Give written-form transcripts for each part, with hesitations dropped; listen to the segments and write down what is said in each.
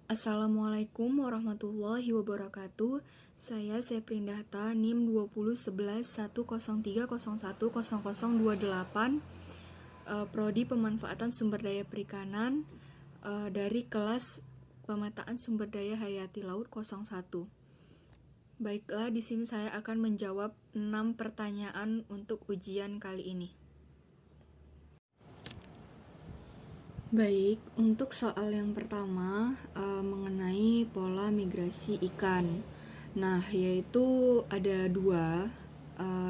Assalamualaikum warahmatullahi wabarakatuh. Saya Seprindahta NIM 20111030101028, Prodi Pemanfaatan Sumber Daya Perikanan, dari kelas Pemetaan Sumber Daya Hayati Laut 01. Baiklah, di sini saya akan menjawab 6 pertanyaan untuk ujian kali ini. Baik, untuk soal yang pertama mengenai pola migrasi ikan. Nah, yaitu ada dua.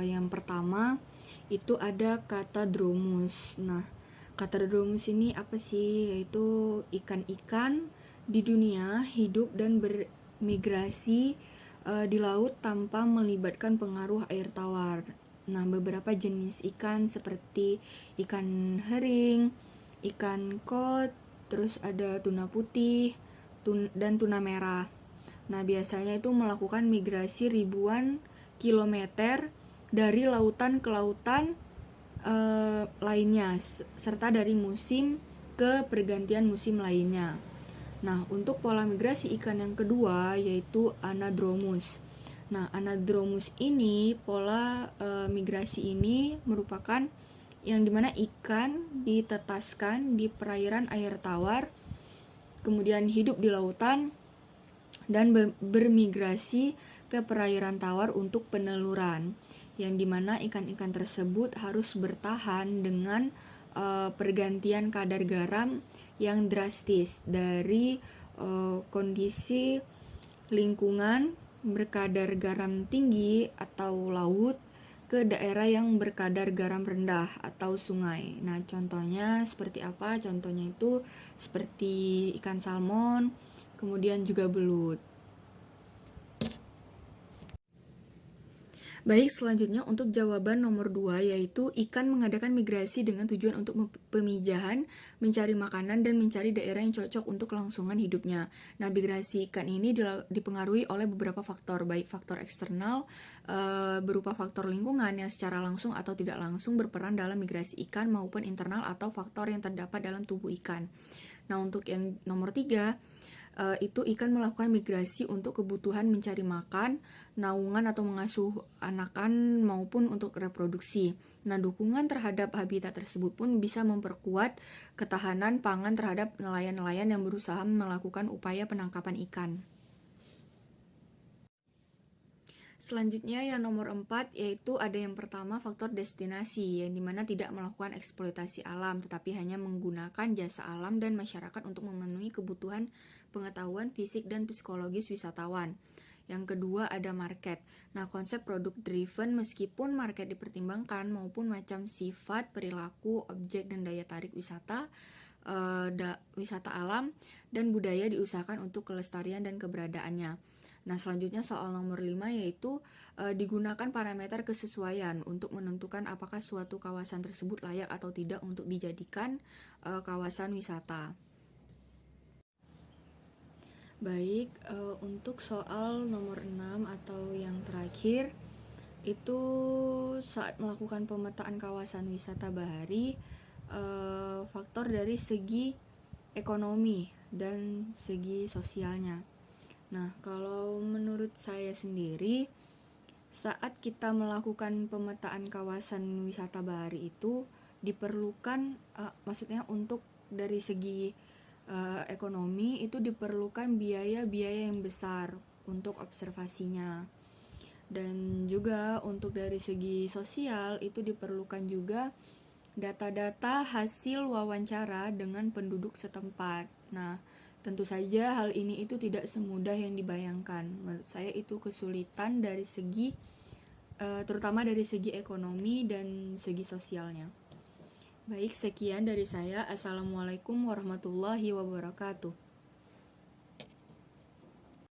Yang pertama itu ada Catadromus. Nah, Catadromus ini apa sih? Yaitu ikan-ikan di dunia hidup dan bermigrasi di laut tanpa melibatkan pengaruh air tawar. Nah, beberapa jenis ikan seperti ikan herring, ikan kod, terus ada tuna putih, dan tuna merah. Nah, biasanya itu melakukan migrasi ribuan kilometer dari lautan ke lautan lainnya, serta dari musim ke pergantian musim lainnya. Nah, untuk pola migrasi ikan yang kedua yaitu Anadromous. Nah, Anadromous ini pola migrasi ini merupakan yang dimana ikan ditetaskan di perairan air tawar, kemudian hidup di lautan, dan bermigrasi ke perairan tawar untuk peneluran, yang dimana ikan-ikan tersebut harus bertahan dengan pergantian kadar garam yang drastis dari kondisi lingkungan berkadar garam tinggi atau laut ke daerah yang berkadar garam rendah atau sungai. Nah, contohnya seperti apa? Contohnya itu seperti ikan salmon, kemudian juga belut. Baik, selanjutnya untuk jawaban nomor 2 yaitu ikan mengadakan migrasi dengan tujuan untuk pemijahan, mencari makanan, dan mencari daerah yang cocok untuk kelangsungan hidupnya. Nah, migrasi ikan ini dipengaruhi oleh beberapa faktor, baik faktor eksternal berupa faktor lingkungan yang secara langsung atau tidak langsung berperan dalam migrasi ikan, maupun internal atau faktor yang terdapat dalam tubuh ikan. Nah, untuk yang nomor 3 itu ikan melakukan migrasi untuk kebutuhan mencari makan, naungan atau mengasuh anakan, maupun untuk reproduksi. Nah, dukungan terhadap habitat tersebut pun bisa memperkuat ketahanan pangan terhadap nelayan-nelayan yang berusaha melakukan upaya penangkapan ikan. Selanjutnya yang nomor 4 yaitu ada yang pertama faktor destinasi, yang dimana tidak melakukan eksploitasi alam tetapi hanya menggunakan jasa alam dan masyarakat untuk memenuhi kebutuhan pengetahuan fisik dan psikologis wisatawan. Yang kedua ada market. Nah, konsep product driven meskipun market dipertimbangkan maupun macam sifat, perilaku, objek, dan daya tarik wisata, wisata alam, dan budaya diusahakan untuk kelestarian dan keberadaannya. Nah, selanjutnya soal nomor 5 yaitu digunakan parameter kesesuaian untuk menentukan apakah suatu kawasan tersebut layak atau tidak untuk dijadikan kawasan wisata. Baik, untuk soal nomor 6 atau yang terakhir itu saat melakukan pemetaan kawasan wisata bahari, faktor dari segi ekonomi dan segi sosialnya. Nah, kalau menurut saya sendiri, saat kita melakukan pemetaan kawasan wisata bahari itu diperlukan, maksudnya untuk dari segi ekonomi itu diperlukan biaya-biaya yang besar untuk observasinya. Dan juga untuk dari segi sosial itu diperlukan juga data-data hasil wawancara dengan penduduk setempat. Nah, tentu saja hal ini itu tidak semudah yang dibayangkan. Menurut saya itu kesulitan dari segi terutama dari segi ekonomi dan segi sosialnya. Baik, sekian dari saya. Assalamualaikum warahmatullahi wabarakatuh.